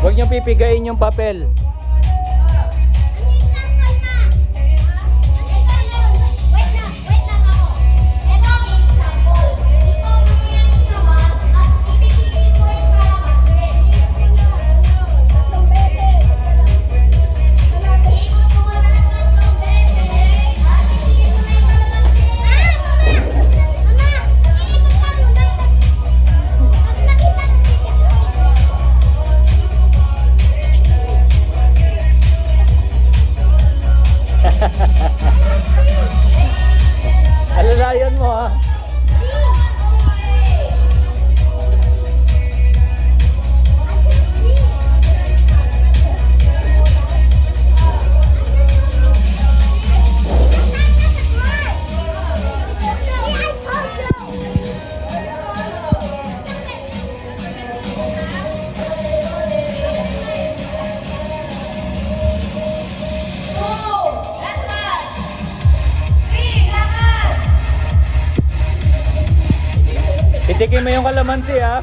Huwag niyong pipigain yung papel. Alalayan mo ha. Titikin mo yung kalamansi ha.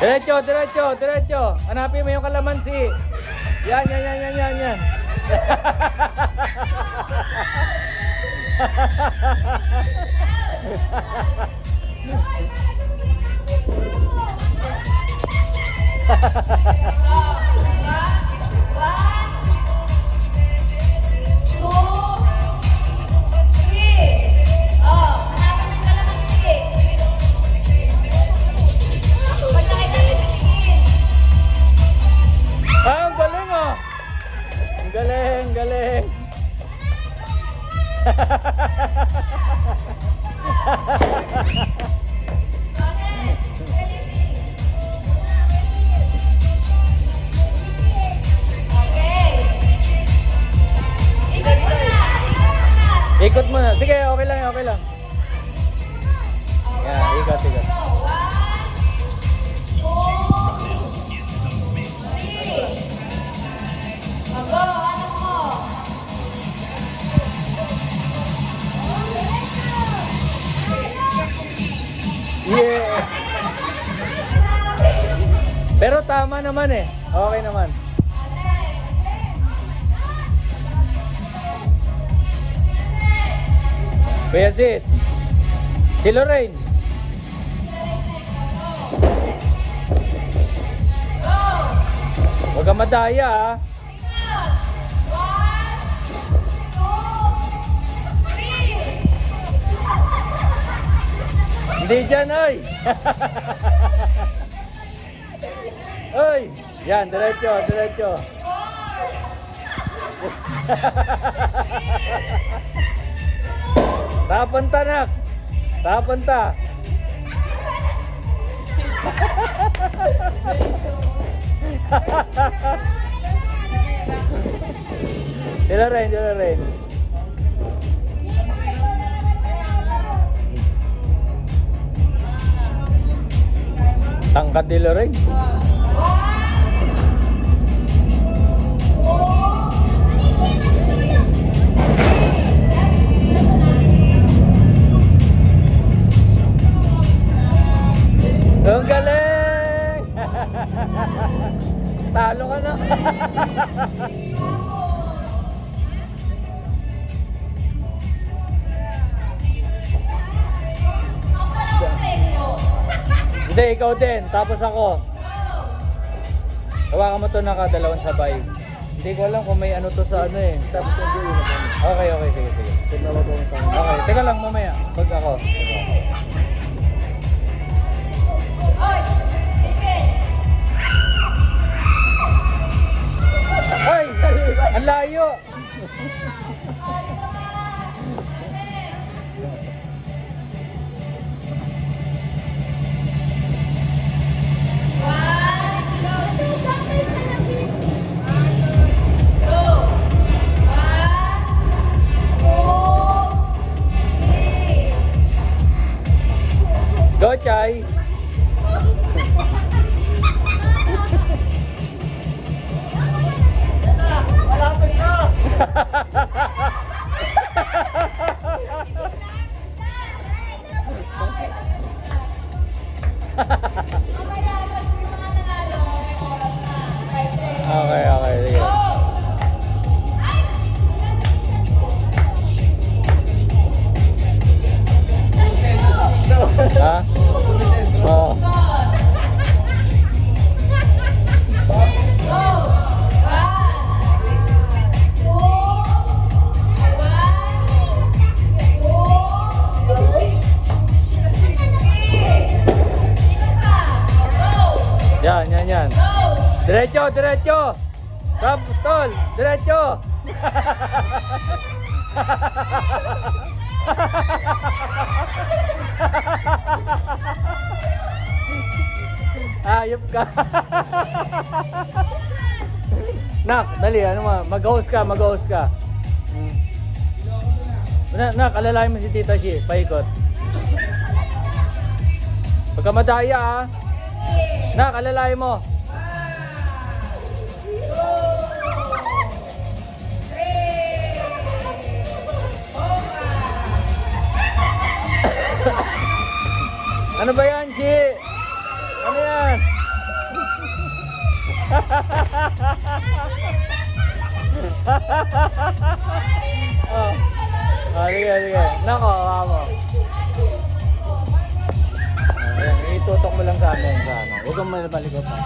Diretso, diretso, diretso. Hanapin mo yung kalamansi. Yan, yan, yan, yan, yan, yan. Ah, ang galing oh. Ang galing, galing. Ikot mo na. Sige, okay lang, okay lang. Yan, ikot, ikot. Yeah. Pero tama naman eh. Okay naman. Kuya Zit. Si Lorraine. Huwag kang madaya ha. Hindi dyan, oy! Oy! Yan, diretso, diretso. Tapunta, nak! Tapunta! Sila rin, sila rin. Tangkad nila rin. Ang galing! Talo ka na. Hindi, ikaw din. Tapos ako. Hawakan mo to nakadalawang sabay. Hindi ko alam kung may ano to sa ano eh. Okay, okay. Sige, sige. Okay, teka lang mamaya. Pag ako. Ay! Ang layo! Chay. Malapit na! Okay, okay. Sige. Ha? Oo. Yan, yan, yan. Diretso, diretso. Stop, stall. Diretso. Ayop ka. Nak, dali, ano mo? Mag-host ka, mag-host ka. Nak, alalahin mo si Tita Shi. Paikot. Pagka madaya, ha? Nak, alalahin mo. Ano ba yan, Chi? Ano yan? Oh. Oh, sige, sige. Nako, hawa mo. Ayan, itutok mo lang sa amin sa ano. Huwag kang malikot ha.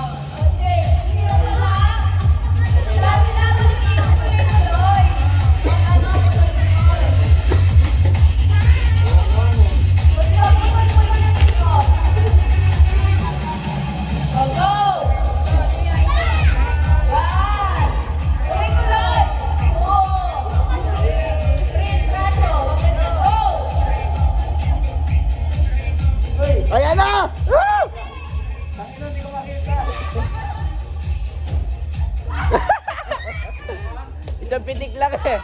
Ayan na! Isang pitik lang eh.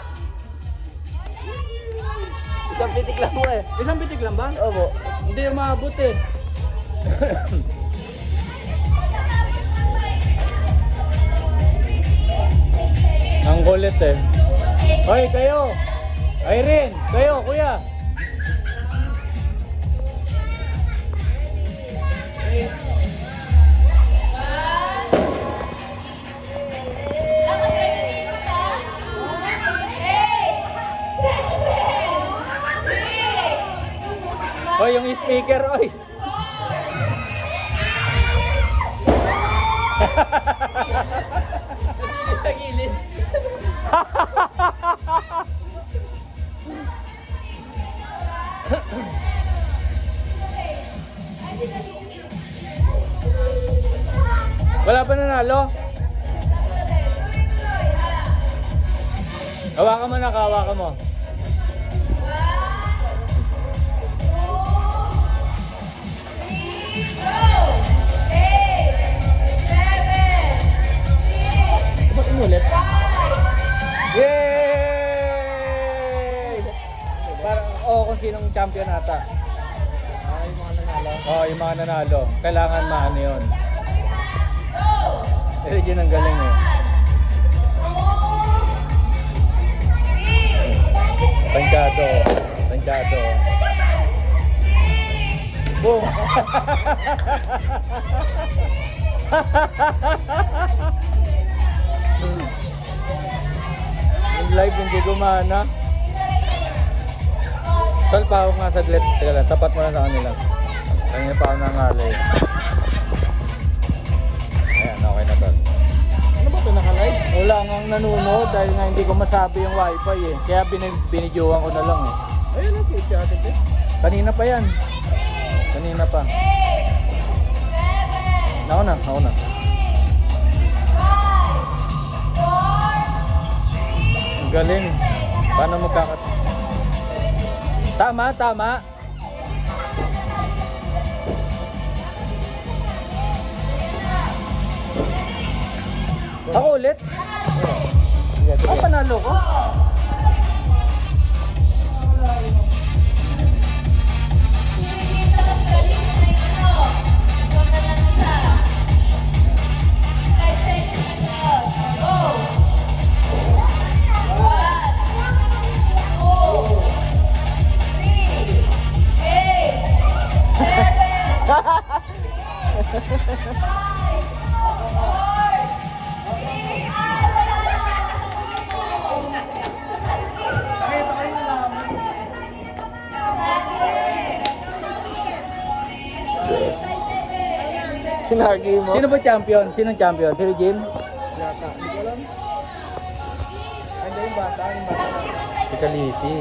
Isang pitik lang mo eh. Isang bitik lang ba? Opo. Hindi maabot eh. Ang kulit eh. Hoy, kayo! Irene! Kayo, kuya! Hoy, yung speaker, oy! Sa gilid. Wala pa nanalo? Hawakan mo na, hawakan mo. Ba't umulit? Yay! Parang, kung sinong champion ata. Yung mga nanalo. Yung mga nanalo. Kailangan maano yun. Yun ang galing eh. Tansyado. Tansyado. Boom! Yung live hindi gumana. Tol, pahawak nga saglit. Teka lang, tapat mo na sa kanila. Kanina pa ako nangalay. Ayan, okay na tol. Ano ba ito naka-live? Wala nga nanonood dahil nga hindi ko masabi yung wifi eh. Kaya binidyoan ko na lang eh. Ayun ang si Ate Tess. Kanina pa yan. Kanina pa. Ako na, ako na. Ang galing. Paano magkakat... Tama, tama. Ako ulit? Sige, sige. Panalo ko? Sinargi mo? Sino ba champion? Sino champion? Si Regine? Yata. Hindi ko alam. Ay, yung bata. Yung bata. Si Kalisi.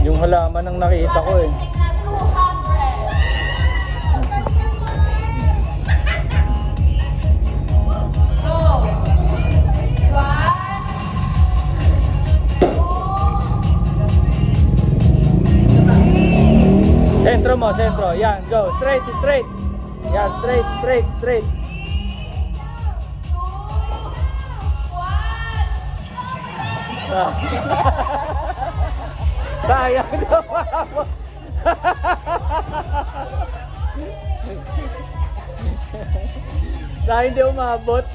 Yung halaman ang nakita ko eh. Sentro mo, sentro. Yan, go. Straight, straight. Yan, straight, straight, straight. Ah. Sayang naman. Dahil hindi umabot.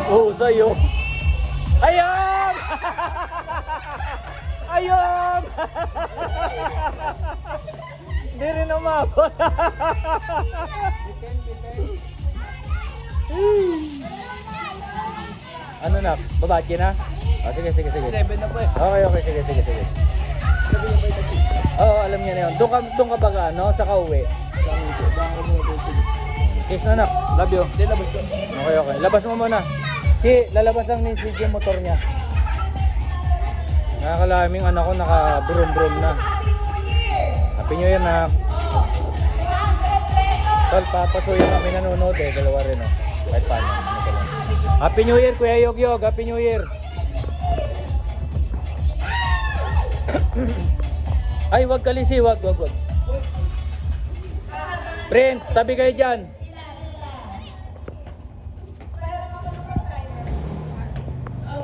Oo, sa'yo. Ayun! Ayun! Hindi rin umabot. Ano na? Babachi na? Oh, sige, sige, sige. 11 na po eh. Okay, okay, sige, sige, sige. Sabi niya pa ito. Oo, alam niya na yun. Doon ka baga, no? Sa kauwi. Kiss na nak. Love you. Hindi, labas ko. Okay, okay. Labas mo muna. Lalabas lang ni CJ yung motor niya. Nakakalaming anak ko naka-brum-brum na. Happy New Year na. Tol, papasuyo kami nanonood eh. Dalawa rin oh. Kahit paano. Happy New Year, Kuya Yogyog. Happy New Year. Ay, wag Kalisi. Wag. Prince, tabi kayo dyan.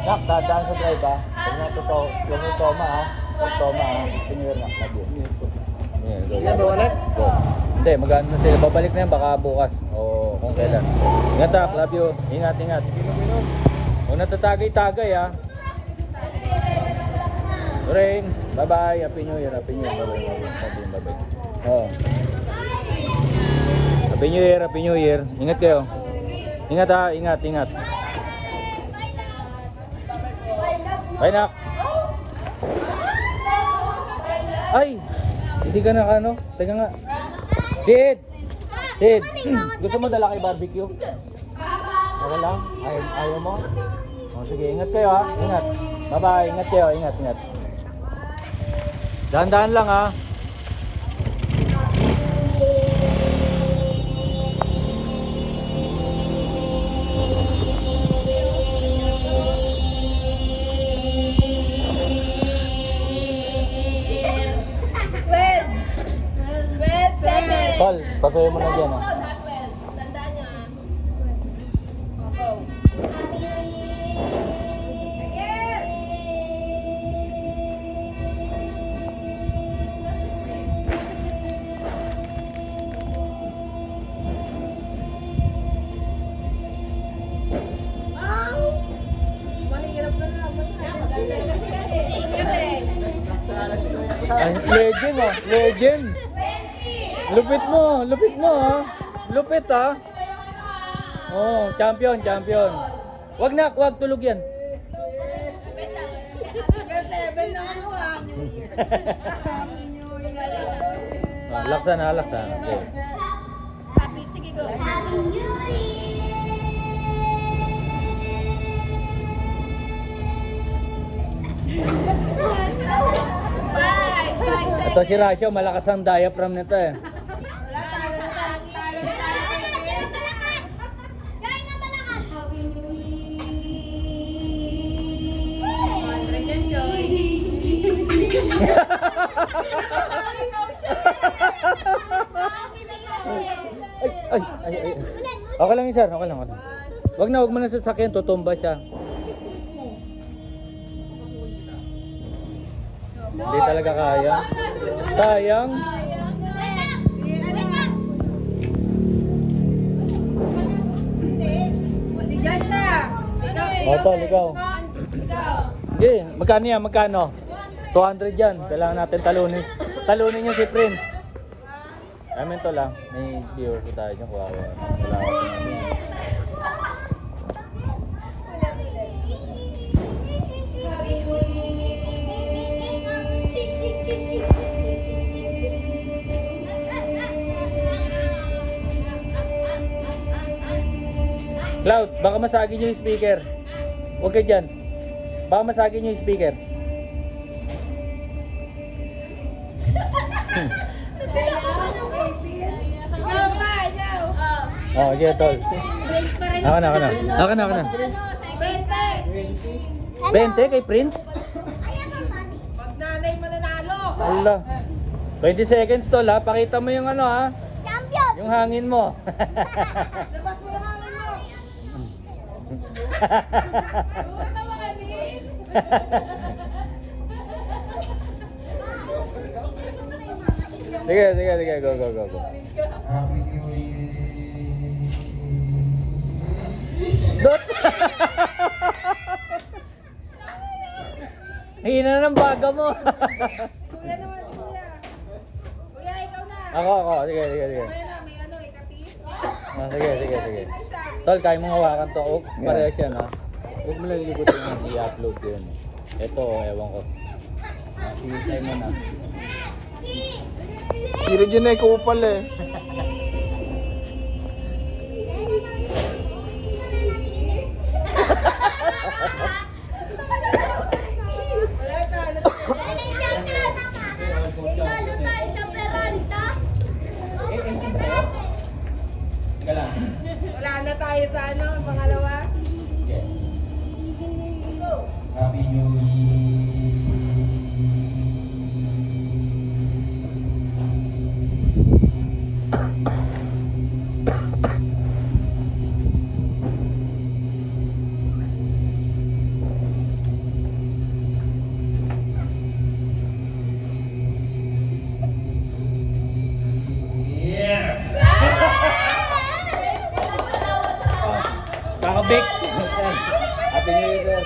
Nak, dadaan sa drive ha. Huwag na ito, yung ito ma ha. Toma ha. Pinuwer na. Love you. Yeah, go. Yan ba ulit? Go. Hindi, mag-ano na sila. Babalik na yan baka bukas. O kung kailan. Ingat ha. Love you. Ingat, ingat. Huwag na tatagay-tagay ha. Rain. Bye-bye. Happy New Year. Happy New Year. Bye-bye. Bye-bye. Oh. Happy New Year. Happy New Year. Ingat kayo. Ingat ha. Ingat, ingat. Bye, nak. Ay! Hindi ka na ano? Teka nga. Sid! Sid! Gusto mo dala kay barbecue? Okay lang? Ayaw mo? O sige, ingat kayo ha. Ingat. Bye-bye. Ingat kayo. Ingat, ingat. Dahan-dahan lang ha. Tol, pasuyo mo na dyan ha. Tandaan nyo ah. O, go. Ay, legend oh, legend. Lupit mo ha. Lupit ha. Oh, champion, champion. Wag na, wag tulog yan. Laksan ha, laksan. Okay. Happy, sige go. Bye. Ito si Rasio, malakas ang diaphragm nito eh. Ay. Okay lang yun, sir. Okay lang. Wag na, wag mo na sasakyan. Tutumba siya. Hindi talaga kaya. Sayang. O, tol, ikaw. Sige, magkano yan? Magkano? 200 yan. Kailangan natin talunin. Talunin nyo si Prince. Amin to lang. May viewer ko tayo dyan. Kuha ko. Wala ko namin. Cloud, baka masagin nyo yung speaker. Huwag kayo dyan. Baka masagin nyo yung speaker. Oh, sige, tol. Ako na. Ako na. 20 kay Prince? Pag nanay mananalo. Allah. 20 seconds, tol, ha. Pakita mo yung ano, ha. Champion! Yung hangin mo. Labas mo yung hangin mo. Sige. Go. Dot! Hina ng baga mo. Kuya naman si kuya. Kuya, ikaw na. Ako. Sige. Kuya na, may ano, ikati. Ah, sige. Tol, kaya mong hawakan to. Oh, parehas yan, ha. Huwag mo lang lilikutin yan. I-upload ko yun. Ito, ewan ko. Sige mo na. Hiro dyan na kupal eh. Wala ka. Lalo tayo sa Peralta. Teka lang. Wala na tayo sa ano, pangalawa. Happy New Kakabik! Happy New Year, sir.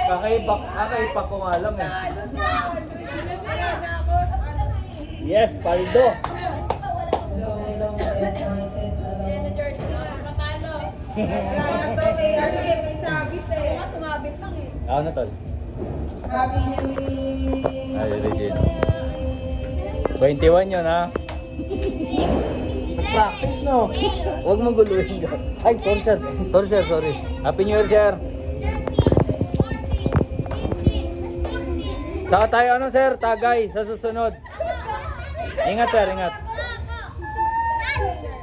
Kakaipak ko nga lang eh. Wala na ako. Yes, paldo! Wala na to, may sabit eh. Sumabit lang eh. Ako na, tol. Happy New Year. Ay, Regina. 21 yun, ha? Practice no. Huwag mong guluhin ka. Ay, sorry. Happy New Year, sir. Saka tayo, ano, sir? Tagay sa susunod. Ingat, sir, ingat.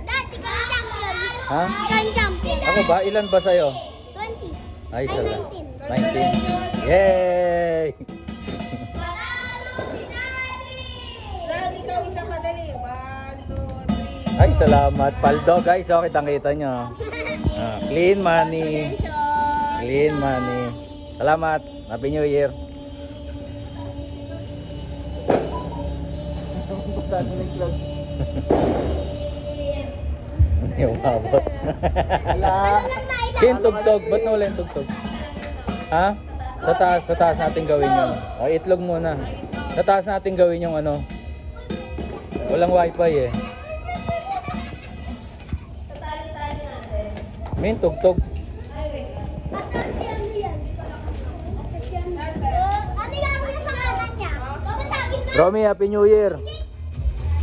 Dad, ikaw ang champion. Ha? Ikaw ang champion. Ako ba? Ilan ba sa'yo? 20. Ay, isa lang. 19. 19. Yay! Lang, ikaw isang madali. 1, 2, 3. Ay, salamat. Paldo, guys. Oh, kitang-kita nyo. Clean money. Clean money. Salamat. Happy New Year. Hindi umabot. Wala. Yung tugtog. Ba't nawala yung tugtog? Ha? Sa taas natin gawin yun. O, itlog muna. Sa taas natin gawin yung ano. Walang wifi eh. May tugtog. Kasi ano yan? Kasi ano? Ano nga po yung pangalan niya? Babasagin mo. Romy, Happy New Year.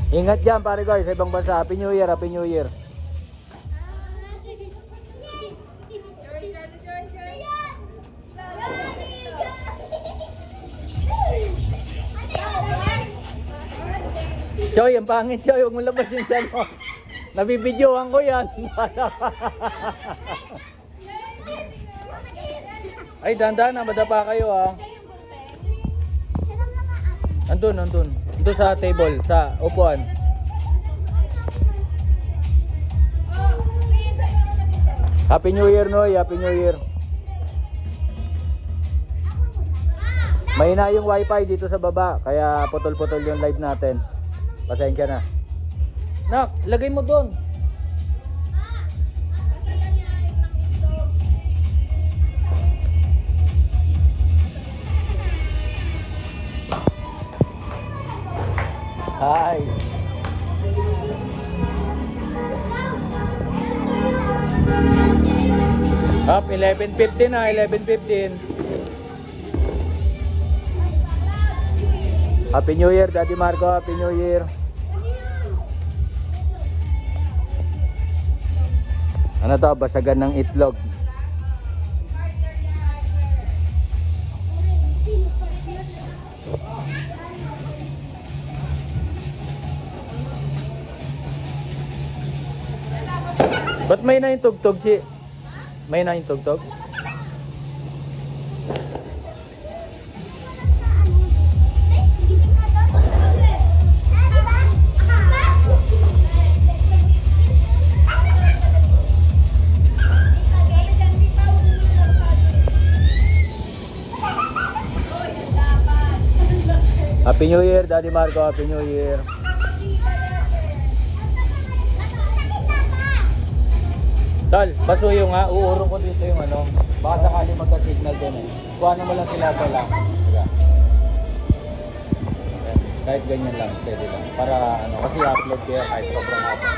Ingat dyan pare guys, sa ibang bansa. Happy New Year, Happy New Year. Choy, ang pangit Choy, huwag mo labas yung dyan mo. Nabibidyohan ko yan. Ay, dandan na, madapa kayo ah. Andun. Andun sa table, sa upuan. Happy New Year, Noy. Happy New Year. Mahina yung wifi dito sa baba, kaya putol-putol yung live natin. Pasensya na. Nak, lagay mo doon. Hi. Up, 11:15 na, 11:15. Happy New Year, Daddy Marco. Happy New Year. Ano to? Basagan ng itlog. Ba't may na yung tugtog, si? May na yung tugtog? Happy New Year, Daddy Marco. Happy New Year. Tal, pasuyo nga. Uurong ko dito yung ano. Baka sakali magka-signal din eh. Kuha mo lang sila pala. Kahit ganyan lang, steady lang. Para ano, kasi upload kaya kahit sobrang haba.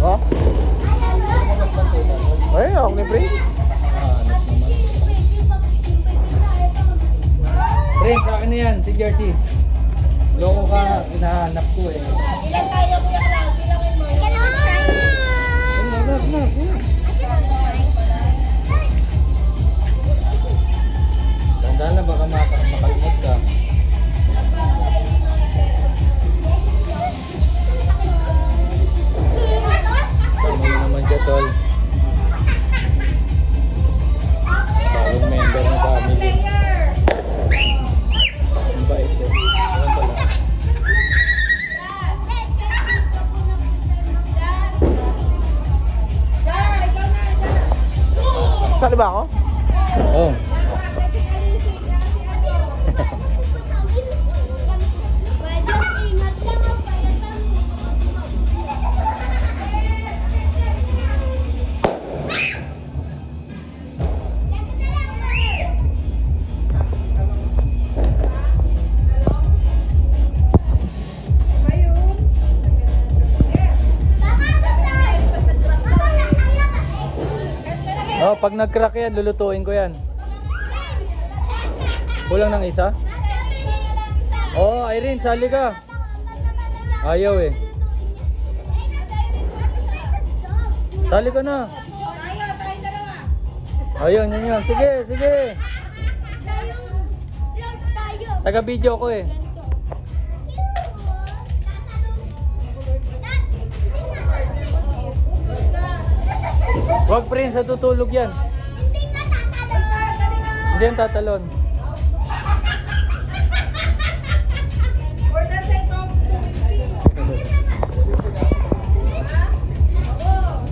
Oh? Ay, ako ni Prince. Prince, akin na yan, si Jersey. Loko ka, hinahanap ko eh. Ilan tayo, Kuya Cloud? Bilangin mo. Tandaan lang, baka makalimot ka. Tama mo naman siya, tol. Bagong member ng family. Ang bait eh. Alam pala. Sali ba ako? Oo. Oh, pag nag-crack yan, lulutuin ko yan. Kulang ng isa? Oh, Irene, sali ka. Ayaw eh. Sali ka na. Tayo dalawa. Ayun, yun. Sige, sige. Taga-video ko eh. Wag, Prince, natutulog yan. Hindi yan tatalon. For the sake of 250.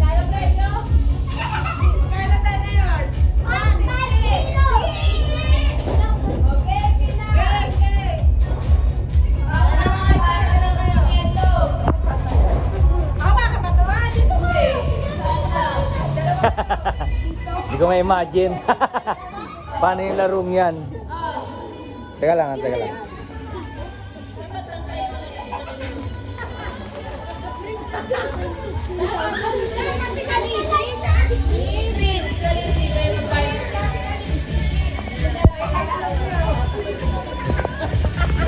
Tayo tayo. Kaya tayo yun. Okay, okay. Hindi ko ma-imagine. Paano yung larong yan? Teka lang, teka lang.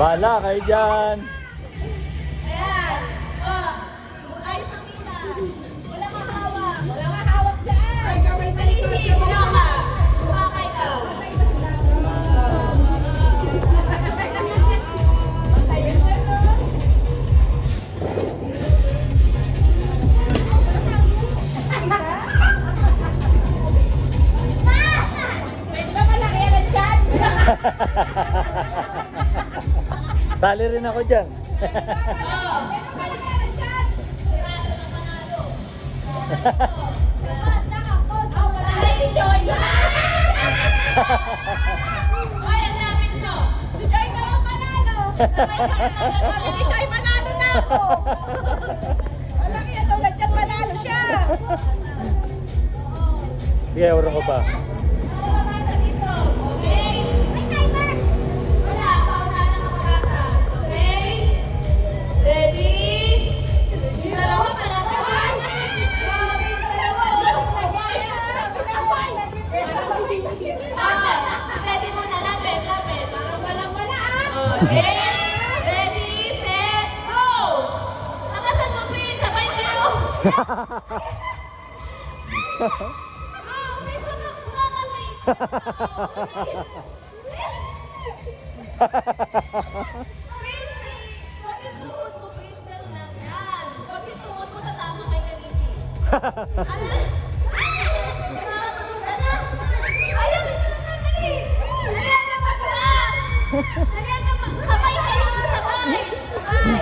Bahala kayo dyan. Ayan. Oh, ayos ang kita. Wala kang hawak. Wala kang hawak dyan. Ay, kamay talikod. Wala ka. Kumakay ka. Ayun mo ito. Pwede ba malaki yan ang tiyan? Tali rin ako dyan. Sige, urong ko pa. May timer! Dalawa pala naman! Pwede mo na lang, lapit. Parang walang wala ah. Okay. Ready, set, go! Nakasan mo, Prince. Sabay kayo. Go, Prince. Kuha ka, Prince. Prince, wag yung tuhod mo, Prince. Ganun lang yan. Wag yung tuhod mo, tatama kay Kalisi. Ano na? Nakakatunan na. Ayaw, ito na, dali. Dali, ano pa ito? Dali, ano pa? Sabay kayo, sabay. Sabay.